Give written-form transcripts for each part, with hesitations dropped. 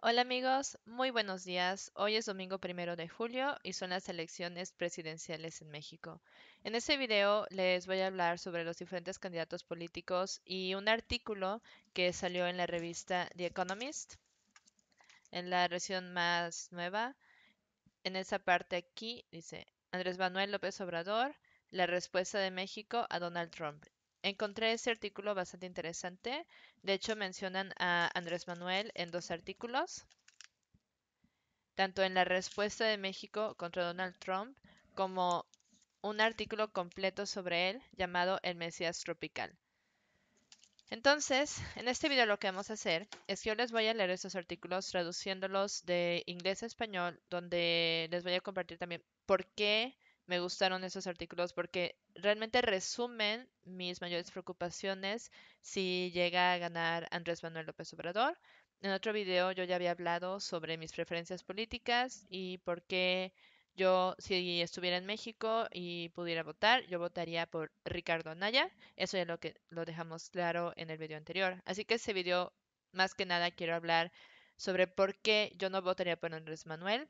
Hola amigos, muy buenos días. Hoy es domingo 1 de julio y son las elecciones presidenciales en México. En este video les voy a hablar sobre los diferentes candidatos políticos y un artículo que salió en la revista The Economist, en la versión más nueva. En esa parte aquí dice Andrés Manuel López Obrador, la respuesta de México a Donald Trump. Encontré este artículo bastante interesante. De hecho, mencionan a Andrés Manuel en dos artículos, tanto en la respuesta de México contra Donald Trump como un artículo completo sobre él llamado El Mesías Tropical. Entonces, en este video lo que vamos a hacer es que yo les voy a leer estos artículos traduciéndolos de inglés a español, donde les voy a compartir también por qué me gustaron esos artículos, porque realmente resumen mis mayores preocupaciones si llega a ganar Andrés Manuel López Obrador. En otro video yo ya había hablado sobre mis preferencias políticas y por qué yo, si estuviera en México y pudiera votar, yo votaría por Ricardo Anaya. Eso ya lo dejamos claro en el video anterior. Así que ese video, más que nada, quiero hablar sobre por qué yo no votaría por Andrés Manuel.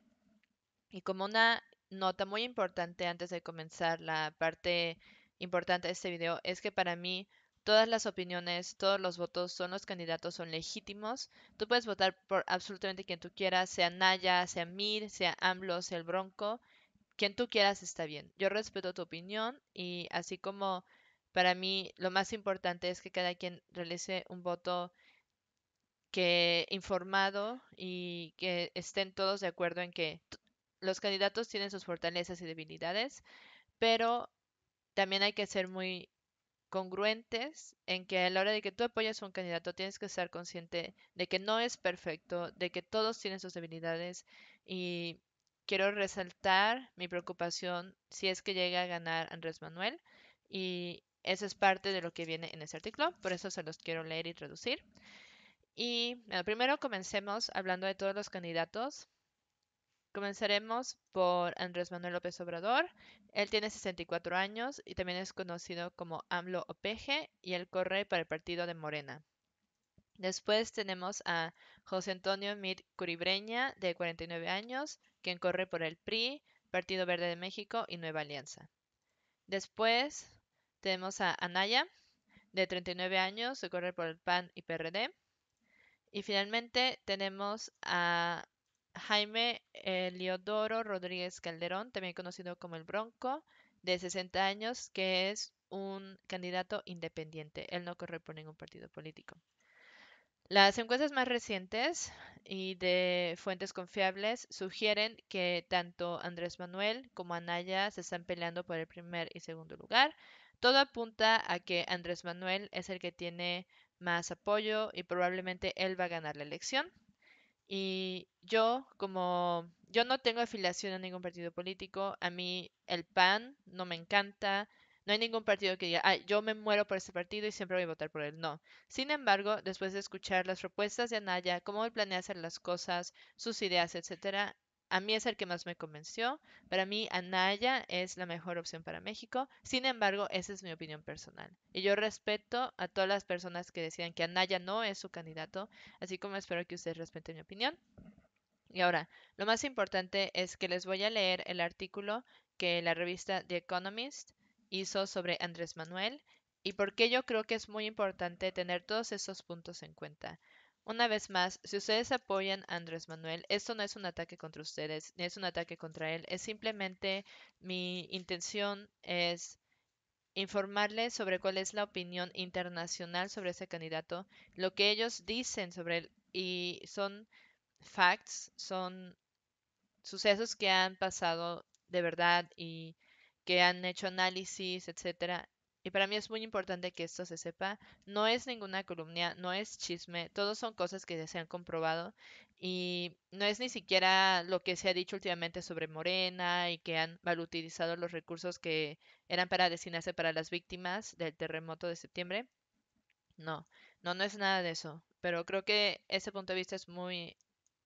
Y como una nota muy importante antes de comenzar la parte importante de este video, es que para mí todas las opiniones, todos los votos, son los candidatos, son legítimos. Tú puedes votar por absolutamente quien tú quieras, sea Naya, sea Mir, sea AMLO, sea el Bronco. Quien tú quieras está bien. Yo respeto tu opinión y así como para mí lo más importante es que cada quien realice un voto que informado y que estén todos de acuerdo en que los candidatos tienen sus fortalezas y debilidades, pero también hay que ser muy congruentes en que a la hora de que tú apoyas a un candidato tienes que estar consciente de que no es perfecto, de que todos tienen sus debilidades y quiero resaltar mi preocupación si es que llega a ganar Andrés Manuel y eso es parte de lo que viene en ese artículo, por eso se los quiero leer y traducir. Y bueno, primero comencemos hablando de todos los candidatos. Comenzaremos por Andrés Manuel López Obrador. Él tiene 64 años y también es conocido como AMLO o Peje y él corre para el partido de Morena. Después tenemos a José Antonio Meade Curibreña, de 49 años, quien corre por el PRI, Partido Verde de México y Nueva Alianza. Después tenemos a Anaya, de 39 años, que corre por el PAN y PRD. Y finalmente tenemos a Jaime Eliodoro Rodríguez Calderón, también conocido como el Bronco, de 60 años, que es un candidato independiente. Él no corre por ningún partido político. Las encuestas más recientes y de fuentes confiables sugieren que tanto Andrés Manuel como Anaya se están peleando por el primer y segundo lugar. Todo apunta a que Andrés Manuel es el que tiene más apoyo y probablemente él va a ganar la elección. Y yo, como yo no tengo afiliación a ningún partido político, a mí el PAN no me encanta, no hay ningún partido que diga, yo me muero por este partido y siempre voy a votar por él. No. Sin embargo, después de escuchar las propuestas de Anaya, cómo él planea hacer las cosas, sus ideas, etcétera, a mí es el que más me convenció. Para mí, Anaya es la mejor opción para México. Sin embargo, esa es mi opinión personal. Y yo respeto a todas las personas que decían que Anaya no es su candidato, así como espero que ustedes respeten mi opinión. Y ahora, lo más importante es que les voy a leer el artículo que la revista The Economist hizo sobre Andrés Manuel y por qué yo creo que es muy importante tener todos esos puntos en cuenta. Una vez más, si ustedes apoyan a Andrés Manuel, esto no es un ataque contra ustedes, ni es un ataque contra él, es simplemente mi intención es informarles sobre cuál es la opinión internacional sobre ese candidato, lo que ellos dicen sobre él y son facts, son sucesos que han pasado de verdad y que han hecho análisis, etcétera. Y para mí es muy importante que esto se sepa. No es ninguna columna, no es chisme, todos son cosas que se han comprobado y no es ni siquiera lo que se ha dicho últimamente sobre Morena y que han mal utilizado los recursos que eran para destinarse para las víctimas del terremoto de septiembre. No, no es nada de eso. Pero creo que ese punto de vista es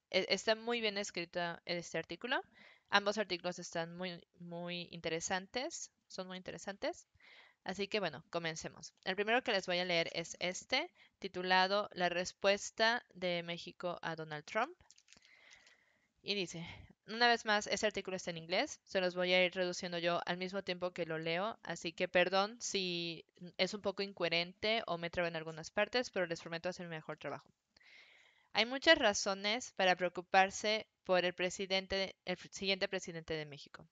está muy bien escrito este artículo. Ambos artículos están muy interesantes, son muy interesantes. Así que bueno, comencemos. El primero que les voy a leer es este, titulado La respuesta de México a Donald Trump. Y dice, una vez más, este artículo está en inglés, se los voy a ir reduciendo yo al mismo tiempo que lo leo, así que perdón si es un poco incoherente o me trabo en algunas partes, pero les prometo hacer mi mejor trabajo. Hay muchas razones para preocuparse por el siguiente presidente de México.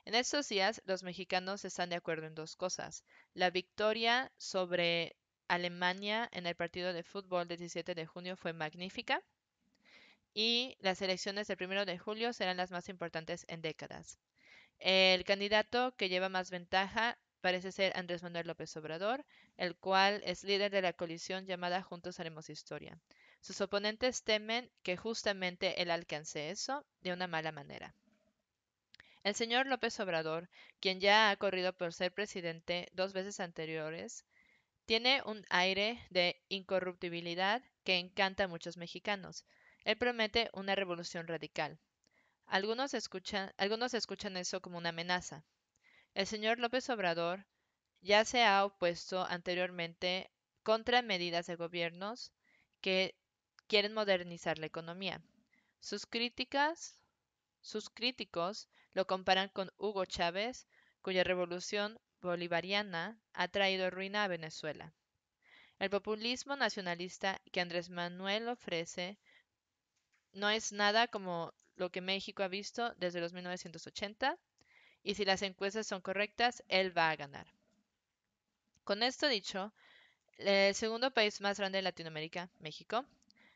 En estos días, los mexicanos están de acuerdo en dos cosas. La victoria sobre Alemania en el partido de fútbol del 17 de junio fue magnífica y las elecciones del 1 de julio serán las más importantes en décadas. El candidato que lleva más ventaja parece ser Andrés Manuel López Obrador, el cual es líder de la coalición llamada Juntos Haremos Historia. Sus oponentes temen que justamente él alcance eso de una mala manera. El señor López Obrador, quien ya ha corrido por ser presidente dos veces anteriores, tiene un aire de incorruptibilidad que encanta a muchos mexicanos. Él promete una revolución radical. Algunos escuchan eso como una amenaza. El señor López Obrador ya se ha opuesto anteriormente contra medidas de gobiernos que quieren modernizar la economía. Sus críticas Sus críticos lo comparan con Hugo Chávez, cuya revolución bolivariana ha traído ruina a Venezuela. El populismo nacionalista que Andrés Manuel ofrece no es nada como lo que México ha visto desde los 1980, y si las encuestas son correctas, él va a ganar. Con esto dicho, el segundo país más grande de Latinoamérica, México,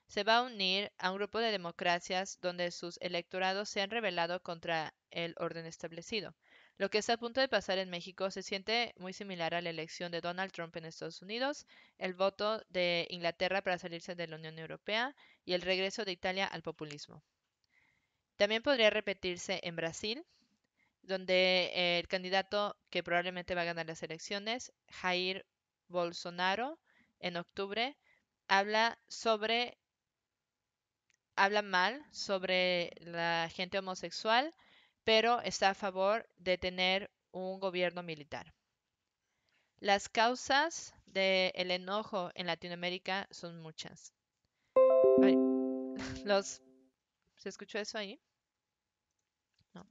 se va a unir a un grupo de democracias donde sus electorados se han rebelado contra el orden establecido. Lo que está a punto de pasar en México se siente muy similar a la elección de Donald Trump en Estados Unidos, el voto de Inglaterra para salirse de la Unión Europea y el regreso de Italia al populismo. También podría repetirse en Brasil, donde el candidato que probablemente va a ganar las elecciones, Jair Bolsonaro, en octubre, habla sobre habla mal sobre la gente homosexual, pero está a favor de tener un gobierno militar. Las causas del enojo en Latinoamérica son muchas. Ay, los, ¿se escuchó eso ahí? No.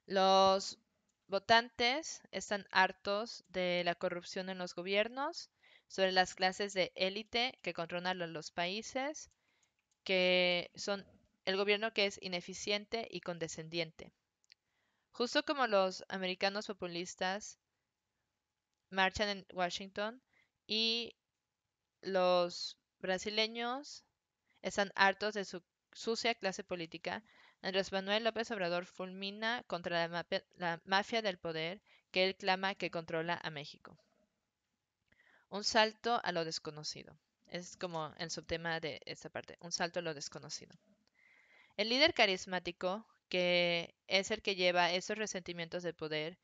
Los votantes están hartos de la corrupción en los gobiernos, sobre las clases de élite que controlan los países, que son el gobierno que es ineficiente y condescendiente. Justo como los americanos populistas marchan en Washington y los brasileños están hartos de su sucia clase política, Andrés Manuel López Obrador fulmina contra la mafia del poder que él clama que controla a México. Un salto a lo desconocido. Es como el subtema de esta parte, un salto a lo desconocido. El líder carismático, que es el que lleva esos resentimientos de poder,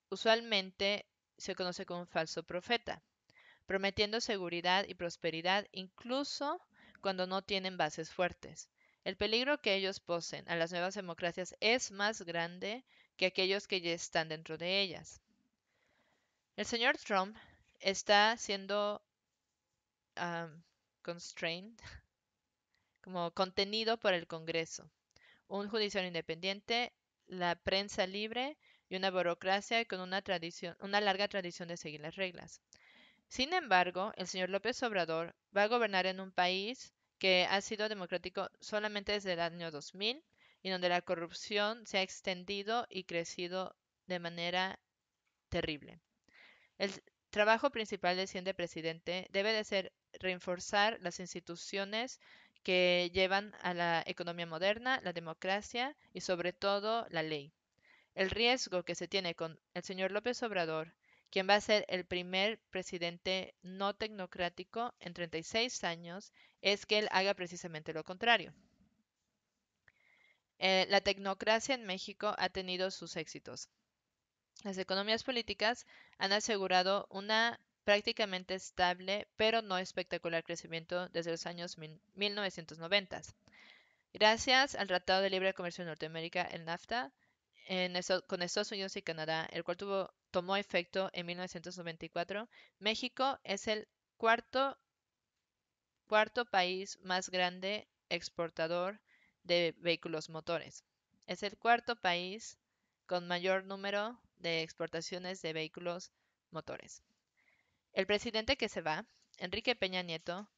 usualmente se conoce como un falso profeta, prometiendo seguridad y prosperidad incluso cuando no tienen bases fuertes. El peligro que ellos poseen a las nuevas democracias es más grande que aquellos que ya están dentro de ellas. El señor Trump está siendo constrained, como contenido por el Congreso, un judicial independiente, la prensa libre y una burocracia con una larga tradición de seguir las reglas. Sin embargo, el señor López Obrador va a gobernar en un país que ha sido democrático solamente desde el año 2000 y donde la corrupción se ha extendido y crecido de manera terrible. El trabajo principal del siguiente presidente debe de ser reforzar las instituciones que llevan a la economía moderna, la democracia y sobre todo la ley. El riesgo que se tiene con el señor López Obrador, quien va a ser el primer presidente no tecnocrático en 36 años, es que él haga precisamente lo contrario. La tecnocracia en México ha tenido sus éxitos. Las economías políticas han asegurado una prácticamente estable, pero no espectacular crecimiento desde los años 1990. Gracias al Tratado de Libre Comercio de Norteamérica, el NAFTA, con Estados Unidos y Canadá, el cual tomó efecto en 1994, México es el cuarto país más grande exportador de vehículos motores. Es el cuarto país con mayor número de exportaciones de vehículos motores. El presidente que se va, Enrique Peña Nieto,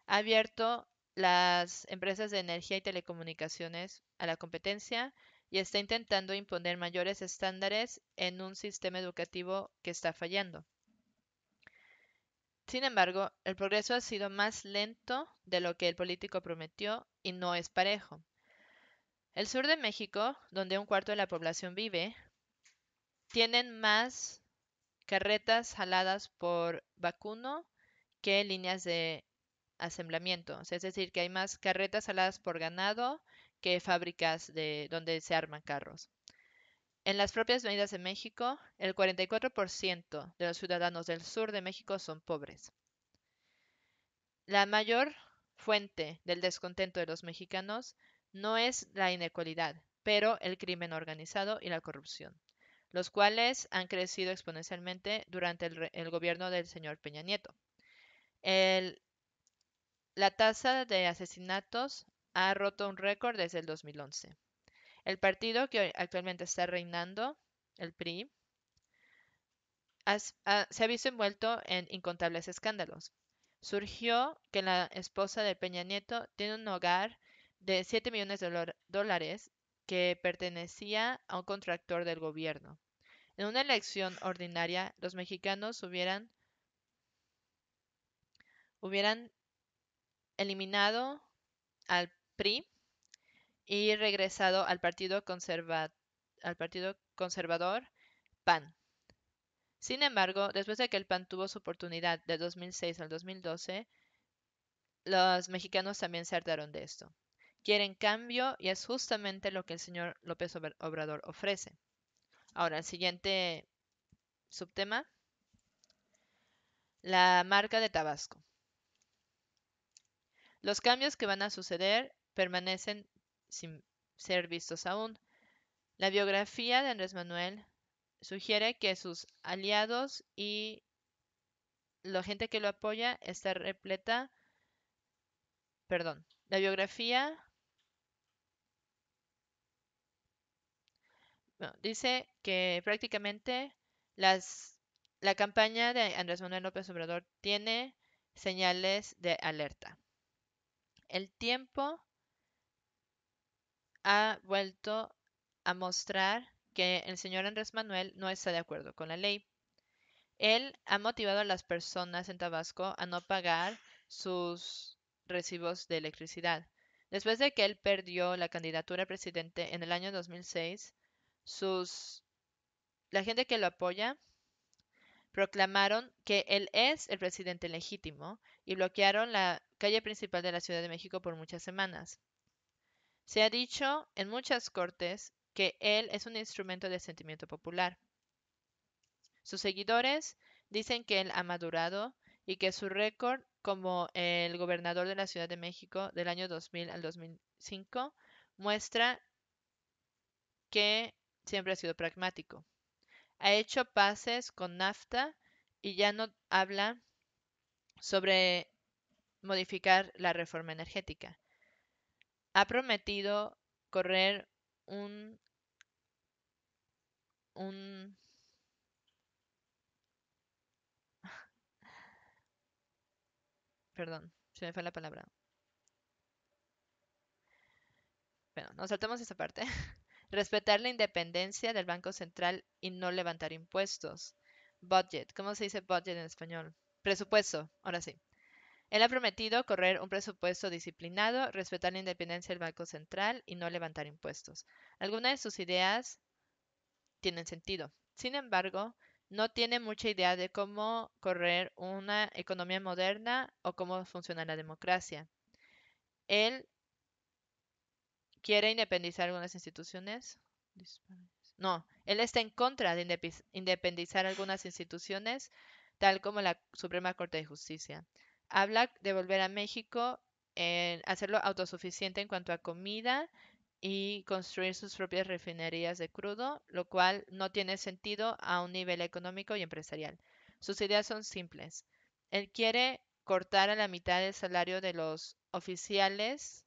ha abierto las empresas de energía y telecomunicaciones a la competencia y está intentando imponer mayores estándares en un sistema educativo que está fallando. Sin embargo, el progreso ha sido más lento de lo que el político prometió y no es parejo. El sur de México, donde un cuarto de la población vive, tienen más carretas jaladas por vacuno que líneas de asemblamiento. O sea, es decir, que hay más carretas jaladas por ganado que fábricas de donde se arman carros. En las propias avenidas de México, el 44% de los ciudadanos del sur de México son pobres. La mayor fuente del descontento de los mexicanos no es la inequalidad, pero el crimen organizado y la corrupción, los cuales han crecido exponencialmente durante el gobierno del señor Peña Nieto. La tasa de asesinatos ha roto un récord desde el 2011. El partido que actualmente está reinando, el PRI, se ha visto envuelto en incontables escándalos. Surgió que la esposa de Peña Nieto tiene un hogar de 7 millones de dólares que pertenecía a un contractor del gobierno. En una elección ordinaria, los mexicanos hubieran eliminado al PRI y regresado al partido conservador PAN. Sin embargo, después de que el PAN tuvo su oportunidad de 2006 al 2012, los mexicanos también se hartaron de esto. Quieren cambio y es justamente lo que el señor López Obrador ofrece. Ahora, el siguiente subtema, la marca de Tabasco. Los cambios que van a suceder permanecen sin ser vistos aún. La biografía de Andrés Manuel sugiere que sus aliados y la gente que lo apoya está repleta, perdón, la biografía bueno, dice que prácticamente las, la campaña de Andrés Manuel López Obrador tiene señales de alerta. El tiempo ha vuelto a mostrar que el señor Andrés Manuel no está de acuerdo con la ley. Él ha motivado a las personas en Tabasco a no pagar sus recibos de electricidad. Después de que él perdió la candidatura a presidente en el año 2006, la gente que lo apoya proclamaron que él es el presidente legítimo y bloquearon la calle principal de la Ciudad de México por muchas semanas. Se ha dicho en muchas cortes que él es un instrumento de sentimiento popular. Sus seguidores dicen que él ha madurado y que su récord como el gobernador de la Ciudad de México del año 2000 al 2005 muestra que siempre ha sido pragmático. Ha hecho paces con NAFTA y ya no habla sobre modificar la reforma energética. Ha prometido correr un, un perdón, se me fue la palabra. Bueno, nos saltamos esa parte. Respetar la independencia del Banco Central y no levantar impuestos. Budget. ¿Cómo se dice budget en español? Presupuesto. Ahora sí. Él ha prometido correr un presupuesto disciplinado, respetar la independencia del Banco Central y no levantar impuestos. Algunas de sus ideas tienen sentido. Sin embargo, no tiene mucha idea de cómo correr una economía moderna o cómo funciona la democracia. Él quiere independizar algunas instituciones. No, él está en contra de independizar algunas instituciones, tal como la Suprema Corte de Justicia. Habla de volver a México, hacerlo autosuficiente en cuanto a comida y construir sus propias refinerías de crudo, lo cual no tiene sentido a un nivel económico y empresarial. Sus ideas son simples. Él quiere cortar a la mitad el salario de los oficiales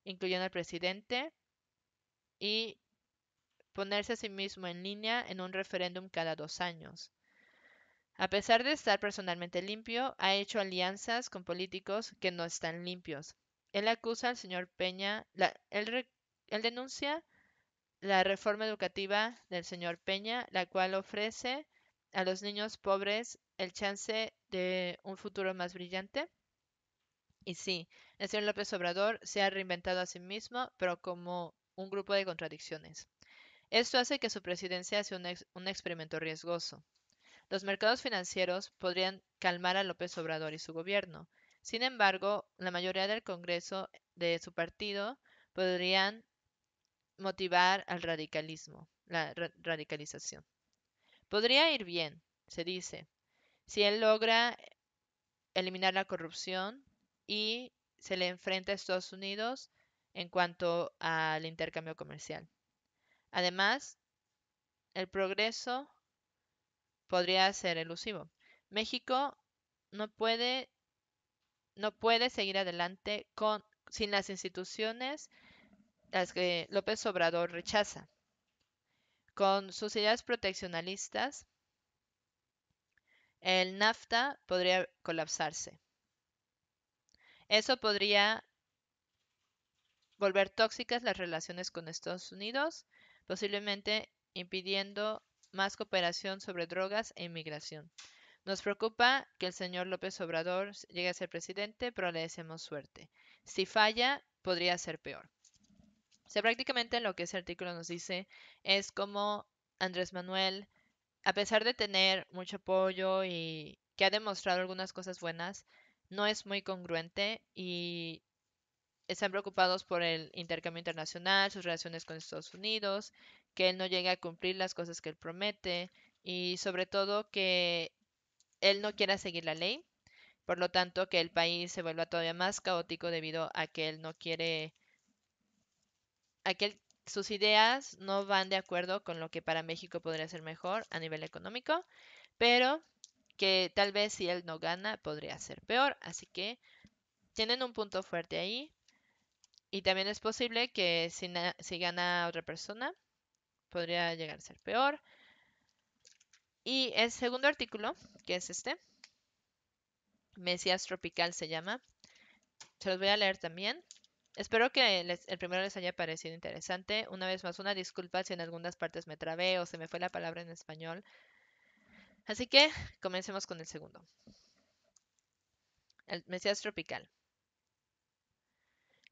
incluyendo al presidente, y ponerse a sí mismo en línea en un referéndum cada 2 años. A pesar de estar personalmente limpio, ha hecho alianzas con políticos que no están limpios. Él acusa al señor Peña, él denuncia la reforma educativa del señor Peña, la cual ofrece a los niños pobres el chance de un futuro más brillante. Y sí, el señor López Obrador se ha reinventado a sí mismo, pero como un grupo de contradicciones. Esto hace que su presidencia sea un experimento riesgoso. Los mercados financieros podrían calmar a López Obrador y su gobierno. Sin embargo, la mayoría del Congreso de su partido podrían motivar al radicalismo, la radicalización. Podría ir bien, se dice, si él logra eliminar la corrupción y se le enfrenta a Estados Unidos en cuanto al intercambio comercial. Además, el progreso podría ser elusivo. México no puede, no puede seguir adelante sin las instituciones las que López Obrador rechaza. Con sus ideas proteccionalistas, el NAFTA podría colapsarse. Eso podría volver tóxicas las relaciones con Estados Unidos, posiblemente impidiendo más cooperación sobre drogas e inmigración. Nos preocupa que el señor López Obrador llegue a ser presidente, pero le deseamos suerte. Si falla, podría ser peor. O sea, prácticamente lo que ese artículo nos dice es como Andrés Manuel, a pesar de tener mucho apoyo y que ha demostrado algunas cosas buenas, no es muy congruente y están preocupados por el intercambio internacional, sus relaciones con Estados Unidos, que él no llegue a cumplir las cosas que él promete y sobre todo que él no quiera seguir la ley, por lo tanto que el país se vuelva todavía más caótico debido a que él no quiere, sus ideas no van de acuerdo con lo que para México podría ser mejor a nivel económico, pero que tal vez si él no gana podría ser peor, así que tienen un punto fuerte ahí. Y también es posible que si gana otra persona, podría llegar a ser peor. Y el segundo artículo, que es este, Mesías Tropical se llama, se los voy a leer también. Espero que el primero les haya parecido interesante. Una vez más, una disculpa si en algunas partes me trabé o se me fue la palabra en español. Así que comencemos con el segundo. El Mesías Tropical.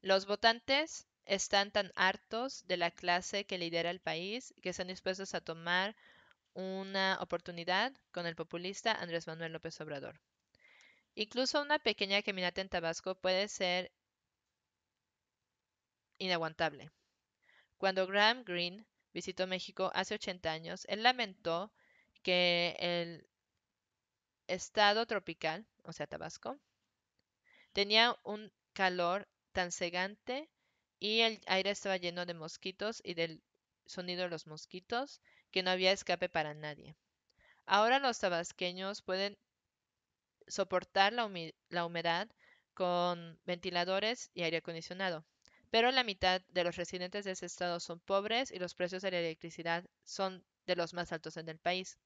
Los votantes están tan hartos de la clase que lidera el país que están dispuestos a tomar una oportunidad con el populista Andrés Manuel López Obrador. Incluso una pequeña caminata en Tabasco puede ser inaguantable. Cuando Graham Greene visitó México hace 80 años, él lamentó que el estado tropical, o sea, Tabasco, tenía un calor tan cegante y el aire estaba lleno de mosquitos y del sonido de los mosquitos que no había escape para nadie. Ahora los tabasqueños pueden soportar la humedad con ventiladores y aire acondicionado. Pero la mitad de los residentes de ese estado son pobres y los precios de la electricidad son de los más altos en el país.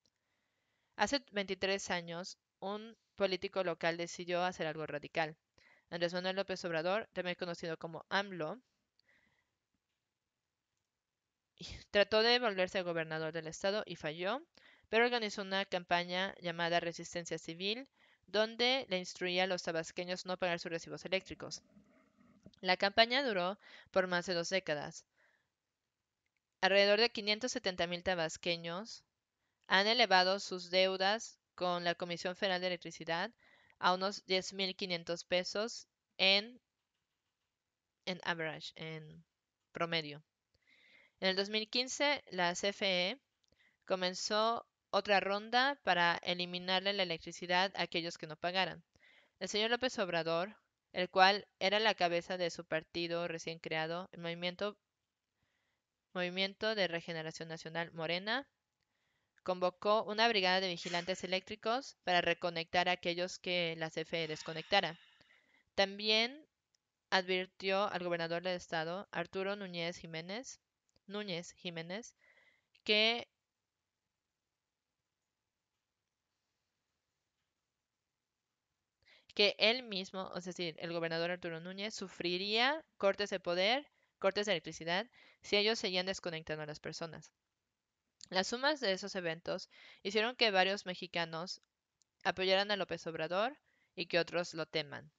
Hace 23 años, un político local decidió hacer algo radical. Andrés Manuel López Obrador, también conocido como AMLO, trató de volverse gobernador del estado y falló, pero organizó una campaña llamada Resistencia Civil, donde le instruía a los tabasqueños no pagar sus recibos eléctricos. La campaña duró por más de 2 décadas. Alrededor de 570,000 tabasqueños han elevado sus deudas con la Comisión Federal de Electricidad a unos 10,500 pesos en average, en promedio. En el 2015, la CFE comenzó otra ronda para eliminarle la electricidad a aquellos que no pagaran. El señor López Obrador, el cual era la cabeza de su partido recién creado, el Movimiento de Regeneración Nacional Morena, convocó una brigada de vigilantes eléctricos para reconectar a aquellos que la CFE desconectara. También advirtió al gobernador del estado, Arturo Núñez Jiménez, que él mismo, es decir, el gobernador Arturo Núñez, sufriría cortes de poder, cortes de electricidad, si ellos seguían desconectando a las personas. Las sumas de esos eventos hicieron que varios mexicanos apoyaran a López Obrador y que otros lo teman.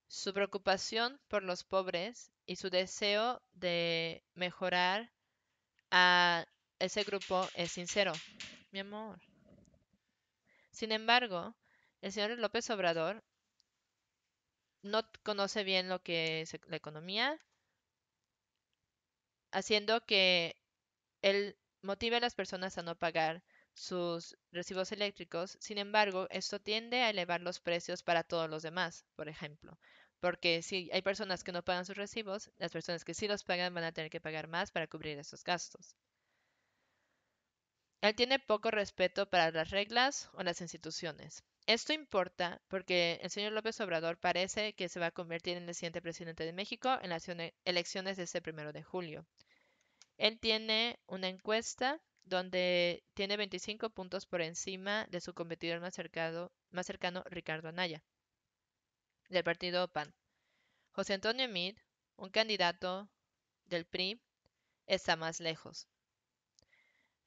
Su preocupación por los pobres y su deseo de mejorar a ese grupo es sincero. Mi amor. Sin embargo, el señor López Obrador no conoce bien lo que es la economía, haciendo que él motive a las personas a no pagar sus recibos eléctricos. Sin embargo, esto tiende a elevar los precios para todos los demás, por ejemplo. Porque si hay personas que no pagan sus recibos, las personas que sí los pagan van a tener que pagar más para cubrir esos gastos. Él tiene poco respeto para las reglas o las instituciones. Esto importa porque el señor López Obrador parece que se va a convertir en el siguiente presidente de México en las elecciones de este 1 de julio. Él tiene una encuesta donde tiene 25 puntos por encima de su competidor más cercano, Ricardo Anaya, del partido PAN. José Antonio Meade, un candidato del PRI, está más lejos.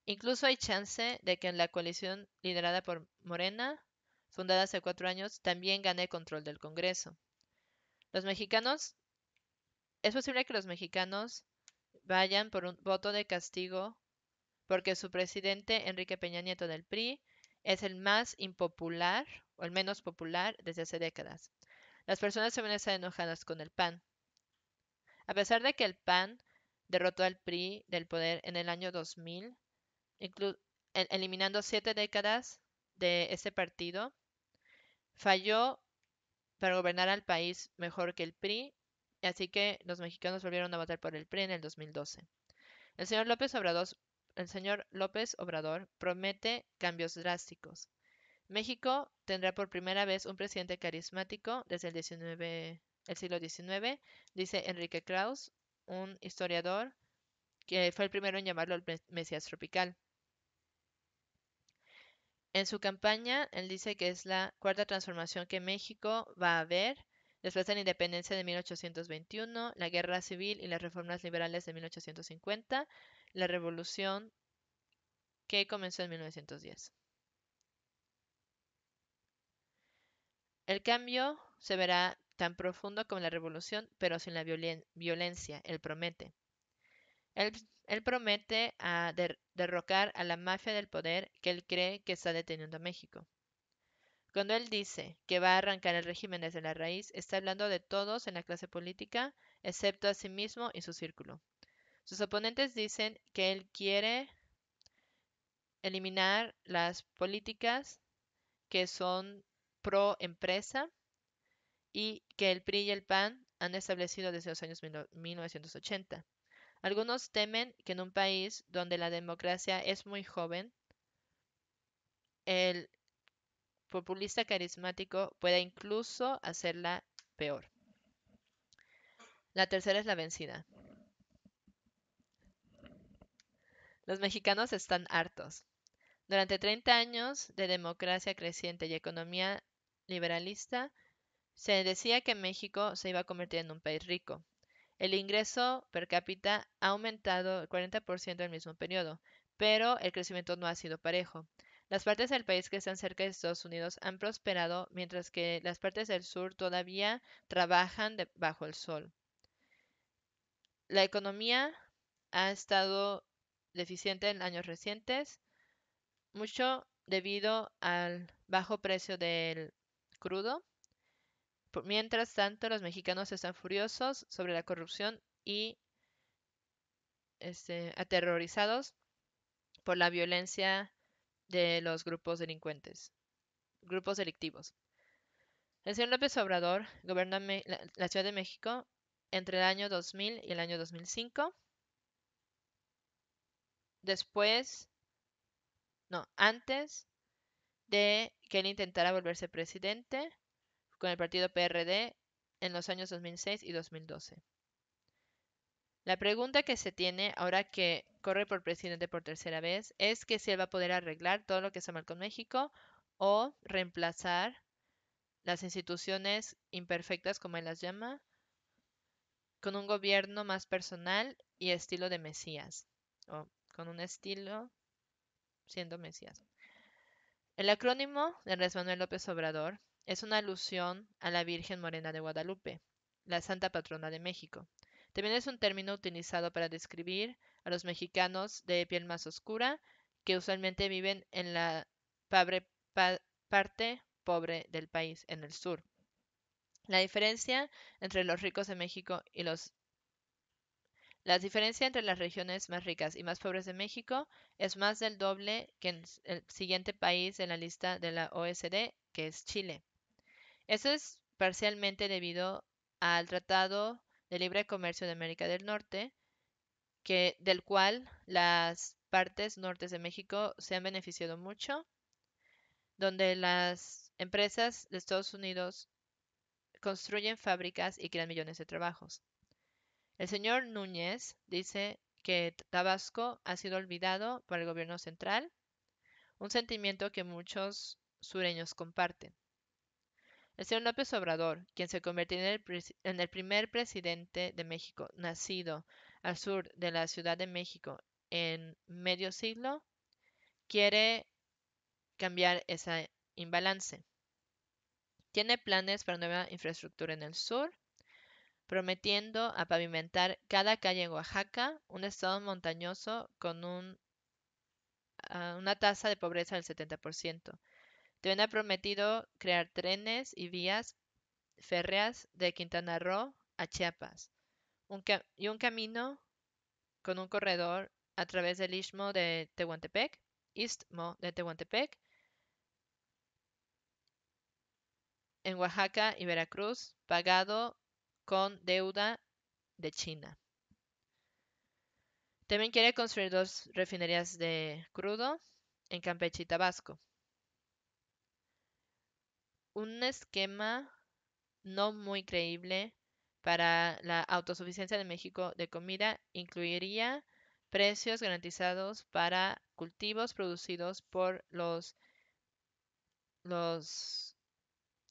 Incluso hay chance de que en la coalición liderada por Morena, fundada hace 4 años, también gane control del Congreso. Los mexicanos, es posible que los mexicanos vayan por un voto de castigo porque su presidente, Enrique Peña Nieto del PRI, es el más impopular o el menos popular desde hace décadas. Las personas se van a estar enojadas con el PAN. A pesar de que el PAN derrotó al PRI del poder en el año 2000, eliminando 7 décadas de ese partido, falló para gobernar al país mejor que el PRI, así que los mexicanos volvieron a votar por el PRI en el 2012. El señor López Obrador, el señor López Obrador promete cambios drásticos. México tendrá por primera vez un presidente carismático desde el siglo XIX, dice Enrique Krauss, un historiador que fue el primero en llamarlo el Mesías tropical. En su campaña, él dice que es la cuarta transformación que México va a ver después de la independencia de 1821, la guerra civil y las reformas liberales de 1850, la revolución que comenzó en 1910. El cambio se verá tan profundo como la revolución, pero sin la violencia, él promete. Él, él promete derrocar a la mafia del poder que él cree que está deteniendo a México. Cuando él dice que va a arrancar el régimen desde la raíz, está hablando de todos en la clase política, excepto a sí mismo y su círculo. Sus oponentes dicen que él quiere eliminar las políticas que son pro empresa y que el PRI y el PAN han establecido desde los años 1980. Algunos temen que en un país donde la democracia es muy joven, el populista carismático pueda incluso hacerla peor. La tercera es la vencida. Los mexicanos están hartos. Durante 30 años de democracia creciente y economía liberalista, se decía que México se iba a convertir en un país rico. El ingreso per cápita ha aumentado el 40% en el mismo periodo, pero el crecimiento no ha sido parejo. Las partes del país que están cerca de Estados Unidos han prosperado, mientras que las partes del sur todavía trabajan bajo el sol. La economía ha estado deficiente en años recientes, mucho debido al bajo precio del crudo. Mientras tanto, los mexicanos están furiosos sobre la corrupción y aterrorizados por la violencia de los grupos delictivos. El señor López Obrador gobernó la Ciudad de México entre el año 2000 y el año 2005. Después, no, antes de que él intentara volverse presidente con el partido PRD en los años 2006 y 2012. La pregunta que se tiene ahora que corre por presidente por tercera vez es que si él va a poder arreglar todo lo que está mal con México o reemplazar las instituciones imperfectas, como él las llama, con un gobierno más personal y estilo de Mesías, o con un estilo siendo Mesías. El acrónimo de Andrés Manuel López Obrador es una alusión a la Virgen Morena de Guadalupe, la santa patrona de México. También es un término utilizado para describir a los mexicanos de piel más oscura que usualmente viven en la parte pobre del país, en el sur. La diferencia entre los ricos de México y la diferencia entre las regiones más ricas y más pobres de México es más del doble que en el siguiente país en la lista de la OECD, que es Chile. Eso es parcialmente debido al Tratado de Libre Comercio de América del Norte, del cual las partes nortes de México se han beneficiado mucho, donde las empresas de Estados Unidos construyen fábricas y crean millones de trabajos. El señor Núñez dice que Tabasco ha sido olvidado por el gobierno central, un sentimiento que muchos sureños comparten. El señor López Obrador, quien se convirtió en el primer presidente de México nacido al sur de la Ciudad de México en medio siglo, quiere cambiar ese imbalance. Tiene planes para nueva infraestructura en el sur, prometiendo a pavimentar cada calle en Oaxaca, un estado montañoso con una tasa de pobreza del 70%. También ha prometido crear trenes y vías férreas de Quintana Roo a Chiapas, y un camino con un corredor a través del Istmo de Tehuantepec, en Oaxaca y Veracruz, pagado con deuda de China. También quiere construir 2 refinerías de crudo en Campeche y Tabasco. Un esquema no muy creíble para la autosuficiencia de México de comida incluiría precios garantizados para cultivos producidos por los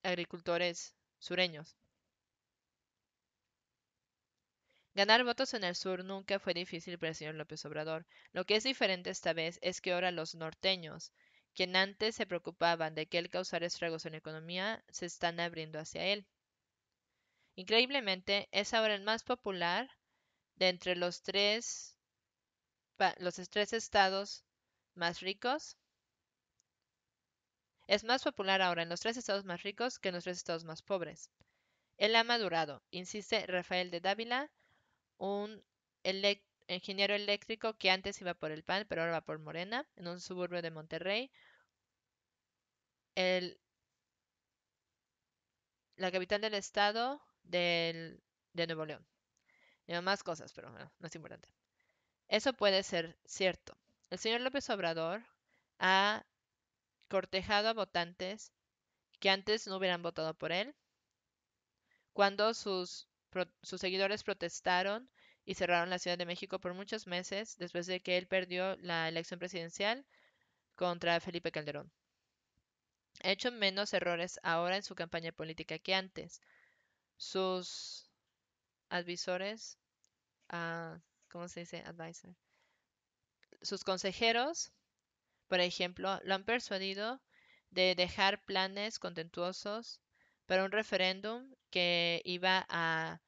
agricultores sureños. Ganar votos en el sur nunca fue difícil para el señor López Obrador. Lo que es diferente esta vez es que ahora los norteños, quien antes se preocupaban de que él causara estragos en la economía, se están abriendo hacia él. Increíblemente, es ahora el más popular de entre los tres estados más ricos. Es más popular ahora en los 3 estados más ricos que en los 3 estados más pobres. Él ha madurado, insiste Rafael de Dávila, un ingeniero eléctrico que antes iba por el PAN, pero ahora va por Morena, en un suburbio de Monterrey, la capital del estado de Nuevo León. Y más cosas, pero bueno, no es importante. Eso puede ser cierto. El señor López Obrador ha cortejado a votantes que antes no hubieran votado por él, cuando sus seguidores protestaron y cerraron la Ciudad de México por muchos meses después de que él perdió la elección presidencial contra Felipe Calderón. Ha hecho menos errores ahora en su campaña política que antes. Sus advisores, ¿cómo se dice? Advisor. Sus consejeros, por ejemplo, lo han persuadido de dejar planes contentuosos para un referéndum que iba a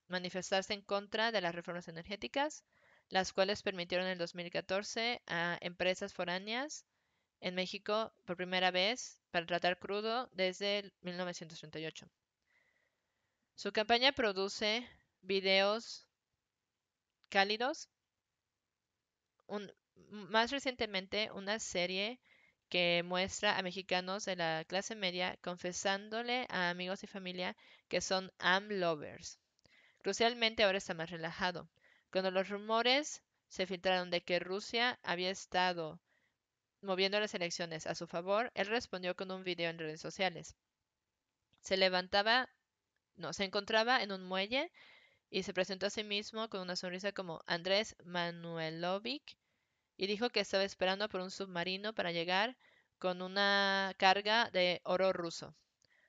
manifestarse en contra de las reformas energéticas, las cuales permitieron en el 2014 a empresas foráneas en México por primera vez para tratar crudo desde 1938. Su campaña produce videos cálidos, más recientemente una serie que muestra a mexicanos de la clase media confesándole a amigos y familia que son AMLovers. Crucialmente ahora está más relajado. Cuando los rumores se filtraron de que Rusia había estado moviendo las elecciones a su favor, él respondió con un video en redes sociales. Se levantaba no, se encontraba en un muelle y se presentó a sí mismo con una sonrisa como Andrés Manuelovic y dijo que estaba esperando por un submarino para llegar con una carga de oro ruso.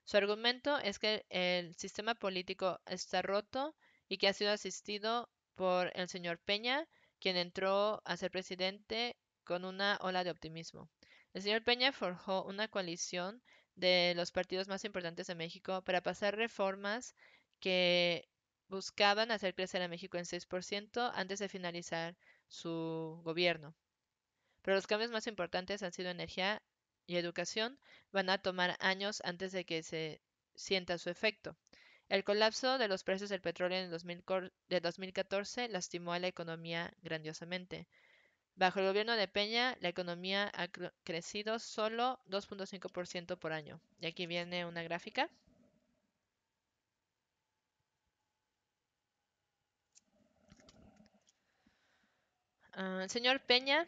Su argumento es que el sistema político está roto y que ha sido asistido por el señor Peña, quien entró a ser presidente con una ola de optimismo. El señor Peña forjó una coalición de los partidos más importantes de México para pasar reformas que buscaban hacer crecer a México en 6% antes de finalizar su gobierno. Pero los cambios más importantes han sido energía y educación, van a tomar años antes de que se sienta su efecto. El colapso de los precios del petróleo en el 2014 lastimó a la economía grandiosamente. Bajo el gobierno de Peña, la economía ha crecido solo 2.5% por año. Y aquí viene una gráfica. El señor Peña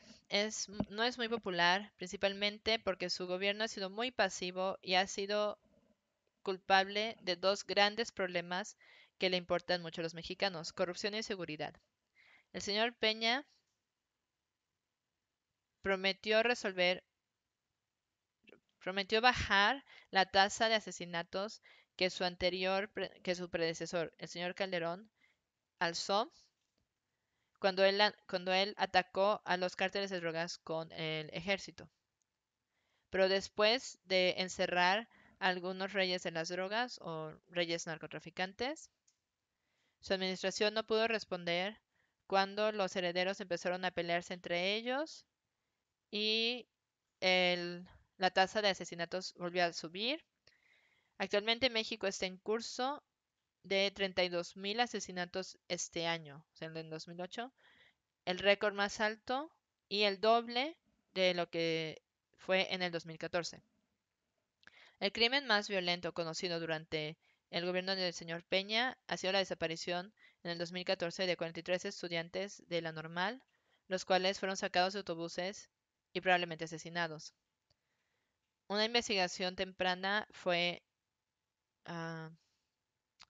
no es muy popular, principalmente porque su gobierno ha sido muy pasivo y ha sido culpable de dos grandes problemas que le importan mucho a los mexicanos: corrupción y seguridad. El señor Peña prometió prometió bajar la tasa de asesinatos que su predecesor, el señor Calderón, alzó cuando él atacó a los cárteles de drogas con el ejército. Pero después de encerrar a algunos reyes de las drogas o reyes narcotraficantes, su administración no pudo responder cuando los herederos empezaron a pelearse entre ellos y el- la tasa de asesinatos volvió a subir. Actualmente México está en curso de 32.000 asesinatos este año, o sea, en 2008, el récord más alto y el doble de lo que fue en el 2014. El crimen más violento conocido durante el gobierno del señor Peña ha sido la desaparición en el 2014 de 43 estudiantes de la Normal, los cuales fueron sacados de autobuses y probablemente asesinados. Una investigación temprana fue ah,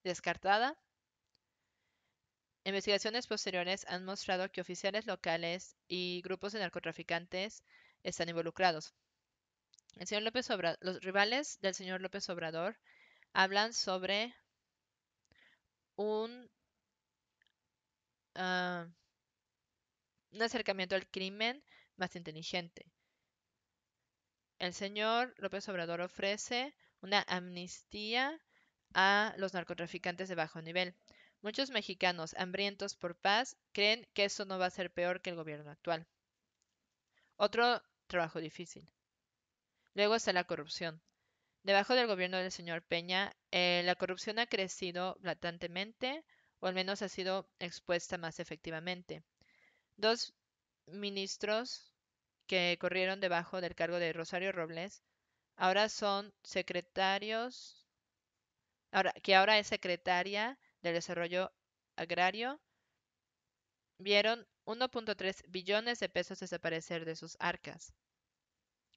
descartada. Investigaciones posteriores han mostrado que oficiales locales y grupos de narcotraficantes están involucrados. El señor López Obrador, los rivales del señor López Obrador hablan sobre un ah, un acercamiento al crimen más inteligente. El señor López Obrador ofrece una amnistía a los narcotraficantes de bajo nivel. Muchos mexicanos hambrientos por paz creen que esto no va a ser peor que el gobierno actual. Otro trabajo difícil. Luego está la corrupción. Debajo del gobierno del señor Peña, la corrupción ha crecido blatantemente, o al menos ha sido expuesta más efectivamente. Dos ministros que corrieron debajo del cargo de Rosario Robles, ahora son secretarios, que ahora es secretaria del Desarrollo Agrario, vieron 1.3 billones de pesos desaparecer de sus arcas.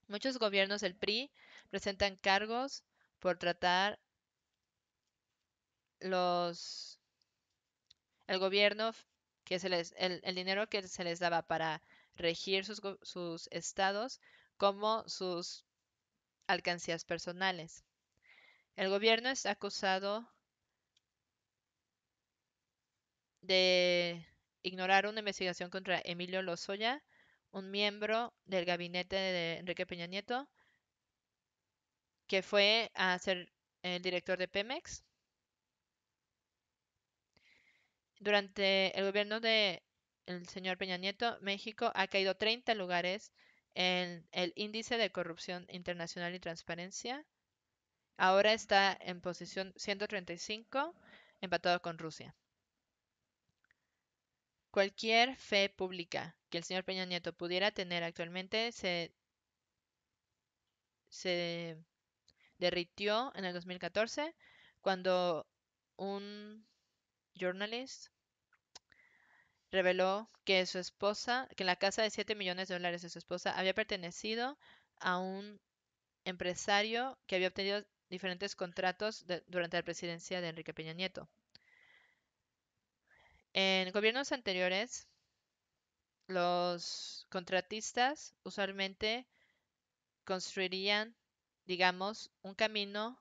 Muchos gobiernos del PRI presentan cargos por tratar los el gobierno el dinero que se les daba para regir sus estados como sus alcancías personales. El gobierno está acusado de ignorar una investigación contra Emilio Lozoya, un miembro del gabinete de Enrique Peña Nieto, que fue a ser el director de Pemex. Durante el gobierno de el señor Peña Nieto, México ha caído 30 lugares en el índice de corrupción internacional y transparencia. Ahora está en posición 135, empatado con Rusia. Cualquier fe pública que el señor Peña Nieto pudiera tener actualmente se derritió en el 2014 cuando un journalist reveló que su esposa, que la casa de 7 millones de dólares de su esposa había pertenecido a un empresario que había obtenido diferentes contratos durante la presidencia de Enrique Peña Nieto. En gobiernos anteriores, los contratistas usualmente construirían, digamos, un camino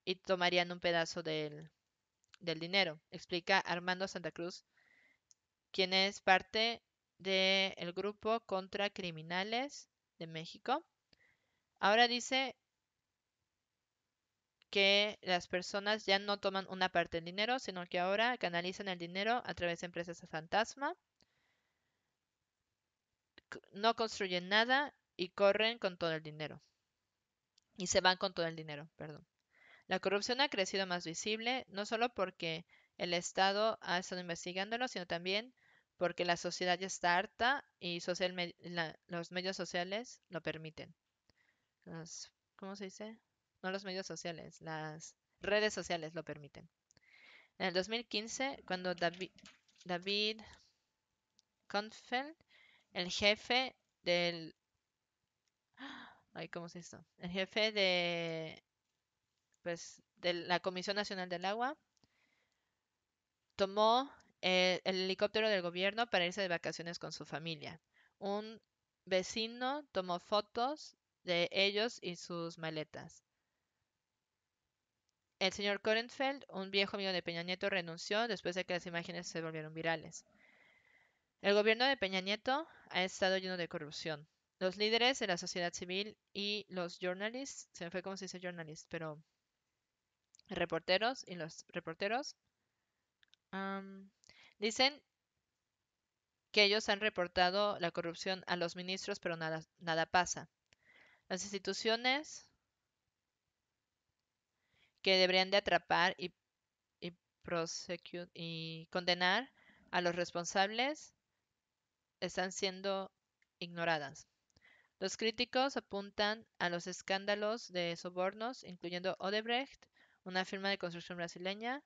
y tomarían un pedazo del dinero. Explica Armando Santa Cruz, quien es parte del grupo contra criminales de México. Ahora dice que las personas ya no toman una parte del dinero, sino que ahora canalizan el dinero a través de empresas fantasma, no construyen nada y corren con todo el dinero. Y se van con todo el dinero, perdón. La corrupción ha crecido más visible, no solo porque el Estado ha estado investigándolo, sino también porque la sociedad ya está harta y los medios sociales lo permiten. ¿Cómo se dice? No los medios sociales, las redes sociales lo permiten. En el 2015, cuando David Konfeld, el jefe del... Ay, ¿cómo se dice esto? El jefe de la Comisión Nacional del Agua, tomó el helicóptero del gobierno para irse de vacaciones con su familia. Un vecino tomó fotos de ellos y sus maletas. El señor Korenfeld, un viejo amigo de Peña Nieto, renunció después de que las imágenes se volvieron virales. El gobierno de Peña Nieto ha estado lleno de corrupción. Los líderes de la sociedad civil y los journalists, se me fue cómo se dice journalist, pero reporteros y los reporteros, dicen que ellos han reportado la corrupción a los ministros, pero nada pasa. Las instituciones que deberían de atrapar y y condenar a los responsables están siendo ignoradas. Los críticos apuntan a los escándalos de sobornos, incluyendo Odebrecht, una firma de construcción brasileña,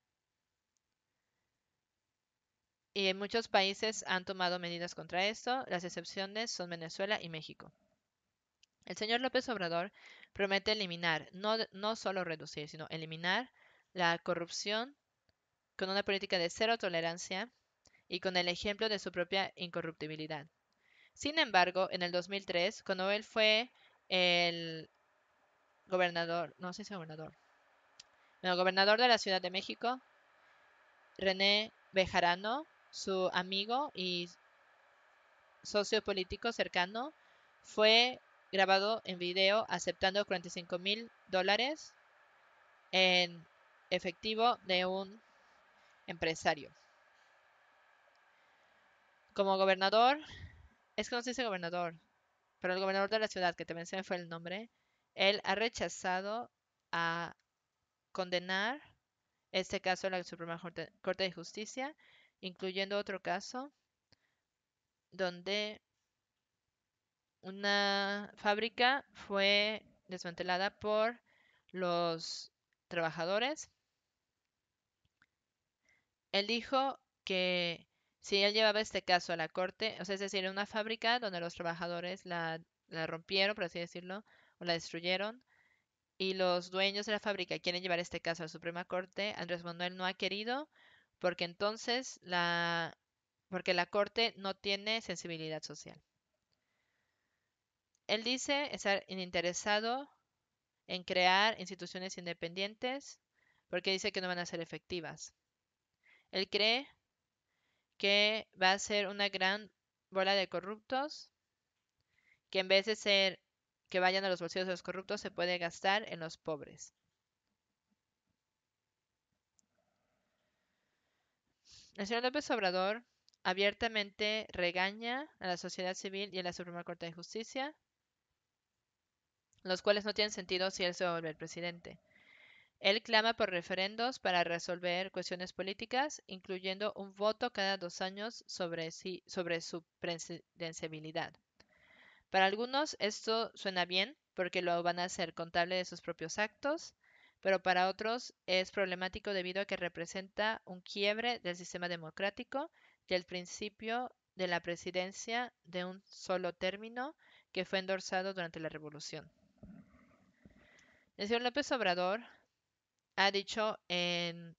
y en muchos países han tomado medidas contra esto. Las excepciones son Venezuela y México. El señor López Obrador promete eliminar, no solo reducir, sino eliminar la corrupción con una política de cero tolerancia y con el ejemplo de su propia incorruptibilidad. Sin embargo, en el 2003, cuando él fue el gobernador, no sé si gobernador, el gobernador de la Ciudad de México, René Bejarano, su amigo y socio político cercano, fue grabado en video aceptando $45,000 en efectivo de un empresario. Como gobernador, es que no se dice gobernador, pero el gobernador de la ciudad, que también se me fue el nombre, él ha rechazado a condenar este caso en la Suprema Corte de Justicia, incluyendo otro caso donde una fábrica fue desmantelada por los trabajadores. Él dijo que si él llevaba este caso a la corte, o sea, es decir, en una fábrica donde los trabajadores la rompieron, por así decirlo, o la destruyeron, y los dueños de la fábrica quieren llevar este caso a la Suprema Corte, Andrés Manuel no ha querido, porque entonces porque la corte no tiene sensibilidad social. Él dice estar interesado en crear instituciones independientes porque dice que no van a ser efectivas. Él cree que va a ser una gran bola de corruptos que en vez de ser que vayan a los bolsillos de los corruptos se puede gastar en los pobres. El señor López Obrador abiertamente regaña a la sociedad civil y a la Suprema Corte de Justicia, los cuales no tienen sentido si él se va a volver presidente. Él clama por referendos para resolver cuestiones políticas, incluyendo un voto cada 2 años sobre su presidenciabilidad. Para algunos esto suena bien porque lo van a hacer contable de sus propios actos, pero para otros es problemático debido a que representa un quiebre del sistema democrático y el principio de la presidencia de un solo término que fue endorsado durante la Revolución. El señor López Obrador ha dicho en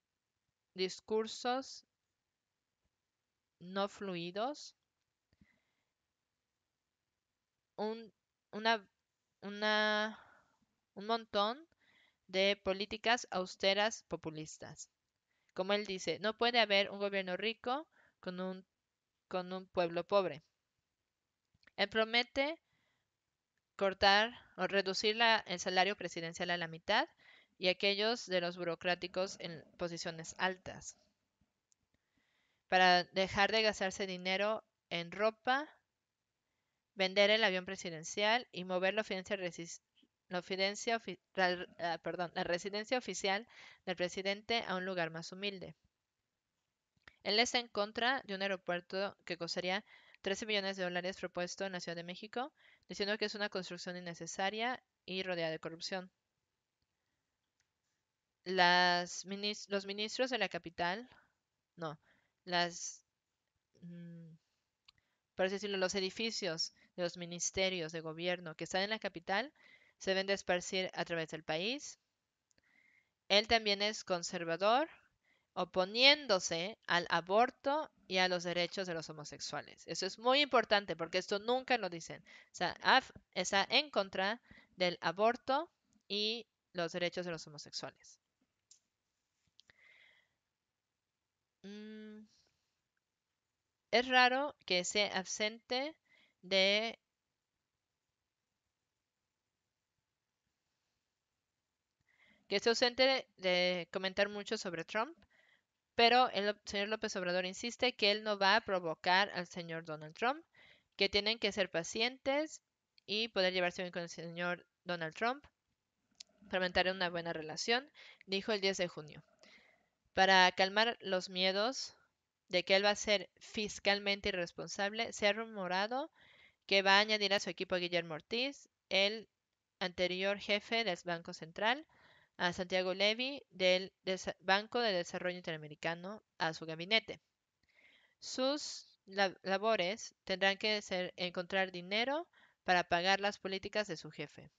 discursos no fluidos un, una, una, un montón de políticas austeras populistas. Como él dice, no puede haber un gobierno rico con un pueblo pobre. Él promete cortar o reducir el salario presidencial a la mitad y aquellos de los burocráticos en posiciones altas, para dejar de gastarse dinero en ropa, vender el avión presidencial y mover la residencia oficial del presidente a un lugar más humilde. Él está en contra de un aeropuerto que costaría 13 millones de dólares propuesto en la Ciudad de México, diciendo que es una construcción innecesaria y rodeada de corrupción. Los ministros de la capital, no, las, mm, por así decirlo, los edificios de los ministerios de gobierno que están en la capital se deben de esparcir a través del país. Él también es conservador, oponiéndose al aborto y a los derechos de los homosexuales. Eso es muy importante porque esto nunca lo dicen. O sea, está en contra del aborto y los derechos de los homosexuales. Mm, es raro que esté absente de de comentar mucho sobre Trump, pero el señor López Obrador insiste que él no va a provocar al señor Donald Trump, que tienen que ser pacientes y poder llevarse bien con el señor Donald Trump para mantener una buena relación, dijo el 10 de junio. Para calmar los miedos de que él va a ser fiscalmente irresponsable, se ha rumorado que va a añadir a su equipo a Guillermo Ortiz, el anterior jefe del Banco Central, a Santiago Levy del Banco de Desarrollo Interamericano a su gabinete. Sus labores tendrán que ser encontrar dinero para pagar las políticas de su jefe.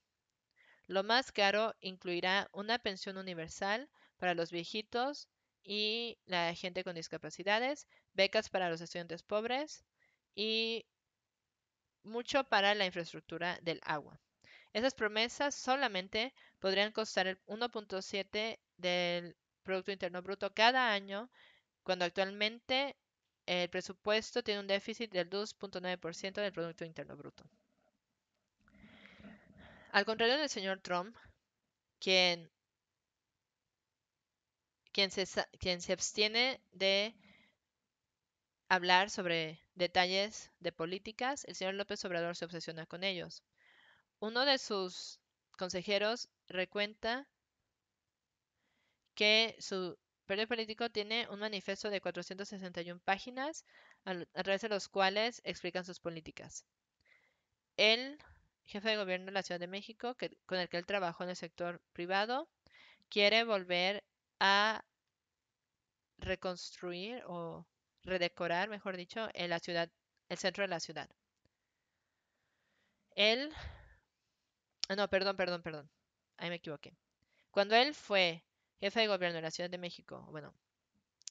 Lo más caro incluirá una pensión universal para los viejitos y la gente con discapacidades, becas para los estudiantes pobres y mucho para la infraestructura del agua. Esas promesas solamente podrían costar el 1.7 del Producto Interno Bruto cada año, cuando actualmente el presupuesto tiene un déficit del 2.9% del Producto Interno Bruto. Al contrario del señor Trump, quien, quien se abstiene de hablar sobre detalles de políticas, el señor López Obrador se obsesiona con ellos. Uno de sus consejeros recuenta que su partido político tiene un manifiesto de 461 páginas a través de los cuales explican sus políticas. El jefe de gobierno de la Ciudad de México, con el que él trabajó en el sector privado, quiere volver a reconstruir o redecorar, mejor dicho, en la ciudad, el centro de la ciudad. Él, no, perdón, ahí me equivoqué. Cuando él fue jefe de gobierno de la Ciudad de México, bueno,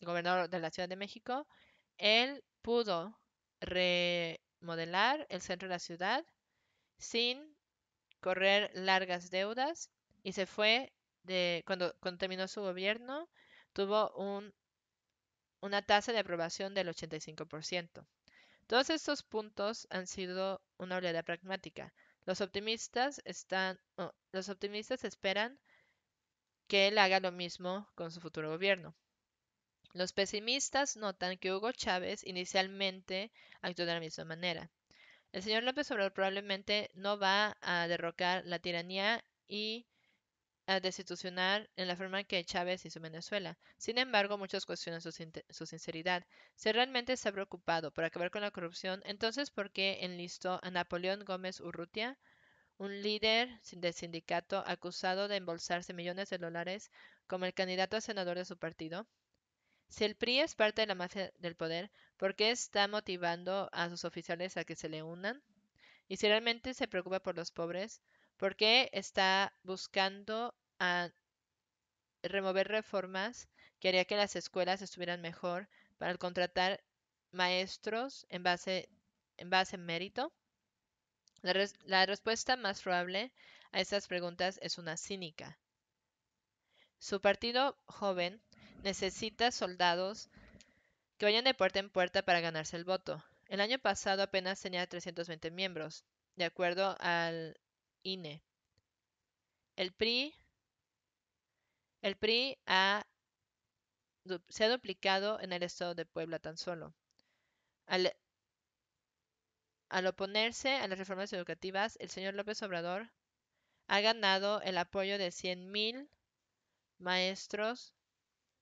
gobernador de la Ciudad de México, él pudo remodelar el centro de la ciudad sin correr largas deudas y se fue cuando terminó su gobierno, tuvo una tasa de aprobación del 85%. Todos estos puntos han sido una oleada pragmática. Los optimistas esperan que él haga lo mismo con su futuro gobierno. Los pesimistas notan que Hugo Chávez inicialmente actuó de la misma manera. El señor López Obrador probablemente no va a derrocar la tiranía y a destitucionar en la forma que Chávez hizo Venezuela. Sin embargo, muchos cuestionan su sinceridad. Si realmente está preocupado por acabar con la corrupción, entonces ¿por qué enlistó a Napoleón Gómez Urrutia, un líder de sindicato acusado de embolsarse millones de dólares como el candidato a senador de su partido? Si el PRI es parte de la mafia del poder, ¿por qué está motivando a sus oficiales a que se le unan? Y si realmente se preocupa por los pobres, porque está buscando remover reformas que haría que las escuelas estuvieran mejor para contratar maestros en base en mérito. La respuesta más probable a estas preguntas es una cínica. Su partido joven necesita soldados que vayan de puerta en puerta para ganarse el voto. El año pasado apenas tenía 320 miembros, de acuerdo al INE. El PRI, el PRI se ha duplicado en el estado de Puebla tan solo. Al, al oponerse a las reformas educativas, el señor López Obrador ha ganado el apoyo de 100,000 maestros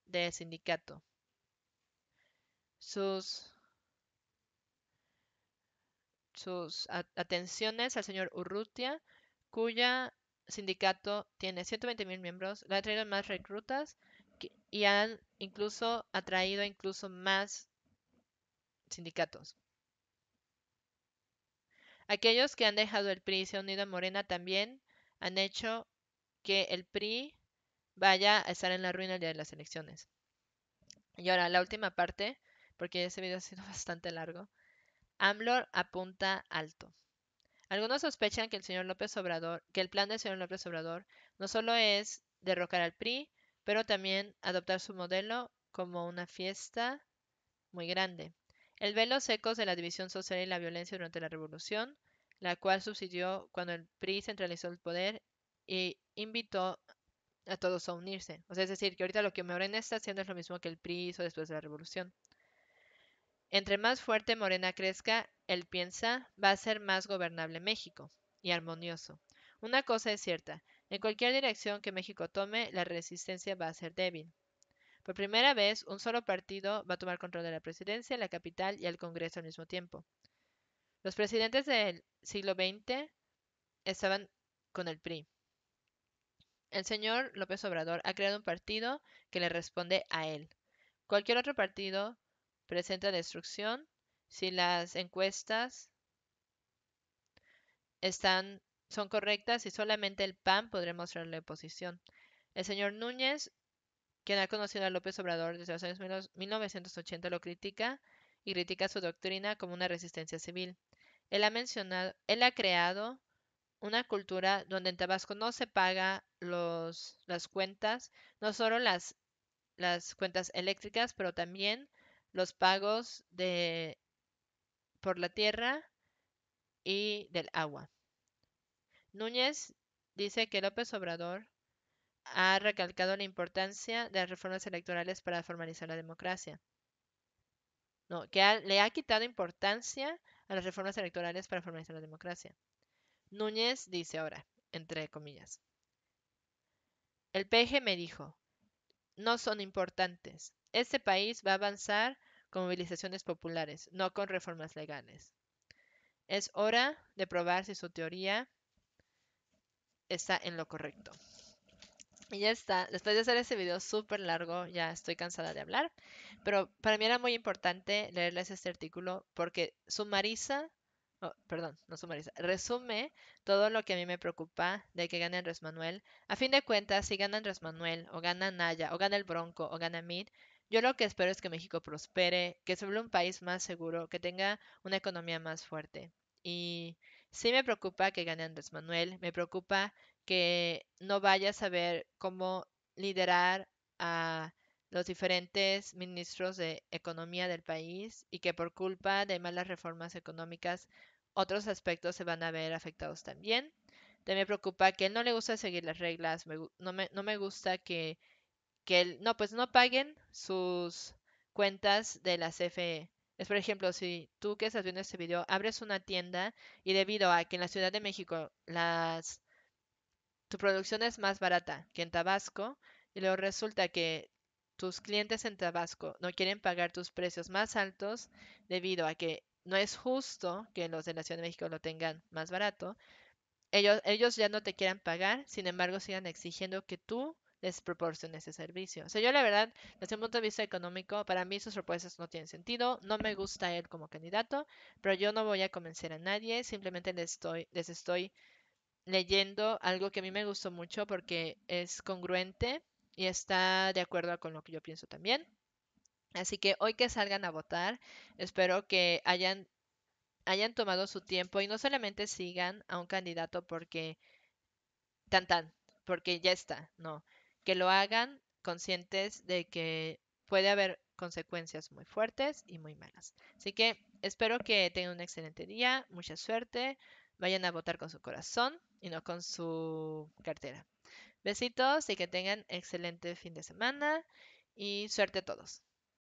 del sindicato. Sus, sus atenciones al señor Urrutia, cuya sindicato tiene 120,000 miembros, le ha traído más reclutas y han incluso atraído incluso más sindicatos. Aquellos que han dejado el PRI y se han unido a Morena también han hecho que el PRI vaya a estar en la ruina el día de las elecciones. Y ahora, la última parte, porque ese video ha sido bastante largo. AMLO apunta alto. Algunos sospechan que el plan del señor López Obrador no solo es derrocar al PRI, pero también adoptar su modelo como una fiesta muy grande. El ve los ecos de la división social y la violencia durante la revolución, la cual subsidió cuando el PRI centralizó el poder y invitó a todos a unirse. O sea, es decir, que ahorita lo que Morena está haciendo es lo mismo que el PRI hizo después de la revolución. Entre más fuerte Morena crezca, él piensa, va a ser más gobernable México y armonioso. Una cosa es cierta, en cualquier dirección que México tome, la resistencia va a ser débil. Por primera vez, un solo partido va a tomar control de la presidencia, la capital y el Congreso al mismo tiempo. Los presidentes del siglo XX estaban con el PRI. El señor López Obrador ha creado un partido que le responde a él. Cualquier otro partido presenta destrucción si las encuestas son correctas y solamente el PAN podría mostrarle oposición. El señor Núñez, quien ha conocido a López Obrador desde los años 1980, lo critica y critica su doctrina como una resistencia civil. Él ha creado una cultura donde en Tabasco no se paga las cuentas, no solo las cuentas eléctricas, pero también los pagos por la tierra y del agua. Núñez dice que López Obrador ha recalcado la importancia de las reformas electorales para formalizar la democracia. No, le ha quitado importancia a las reformas electorales para formalizar la democracia. Núñez dice ahora, entre comillas, el PG me dijo, no son importantes. Este país va a avanzar con movilizaciones populares, no con reformas legales. Es hora de probar si su teoría está en lo correcto. Y ya está. Después de hacer ese video súper largo, ya estoy cansada de hablar. Pero para mí era muy importante leerles este artículo porque sumariza, perdón, no sumariza, resume todo lo que a mí me preocupa de que gane Andrés Manuel. A fin de cuentas, si gana Andrés Manuel, o gana Naya, o gana el Bronco, o gana Mid, yo lo que espero es que México prospere, que se vuelva un país más seguro, que tenga una economía más fuerte. Y sí me preocupa que gane Andrés Manuel, me preocupa que no vaya a saber cómo liderar a los diferentes ministros de economía del país y que por culpa de malas reformas económicas otros aspectos se van a ver afectados también. También me preocupa que él no le gusta seguir las reglas, no me gusta que él, no, pues no paguen sus cuentas de la CFE. Es por ejemplo, si tú que estás viendo este video abres una tienda y debido a que en la Ciudad de México tu producción es más barata que en Tabasco y luego resulta que tus clientes en Tabasco no quieren pagar tus precios más altos debido a que no es justo que los de la Ciudad de México lo tengan más barato, ellos ya no te quieran pagar, sin embargo sigan exigiendo que tú les proporciones ese servicio. O sea, yo la verdad, desde un punto de vista económico, para mí sus propuestas no tienen sentido, no me gusta él como candidato, pero yo no voy a convencer a nadie, simplemente les estoy leyendo algo que a mí me gustó mucho porque es congruente y está de acuerdo con lo que yo pienso también. Así que hoy que salgan a votar, espero que hayan tomado su tiempo y no solamente sigan a un candidato porque tan tan, porque ya está, no, que lo hagan conscientes de que puede haber consecuencias muy fuertes y muy malas. Así que espero que tengan un excelente día, mucha suerte, vayan a votar con su corazón y no con su cartera. Besitos y que tengan excelente fin de semana y suerte a todos.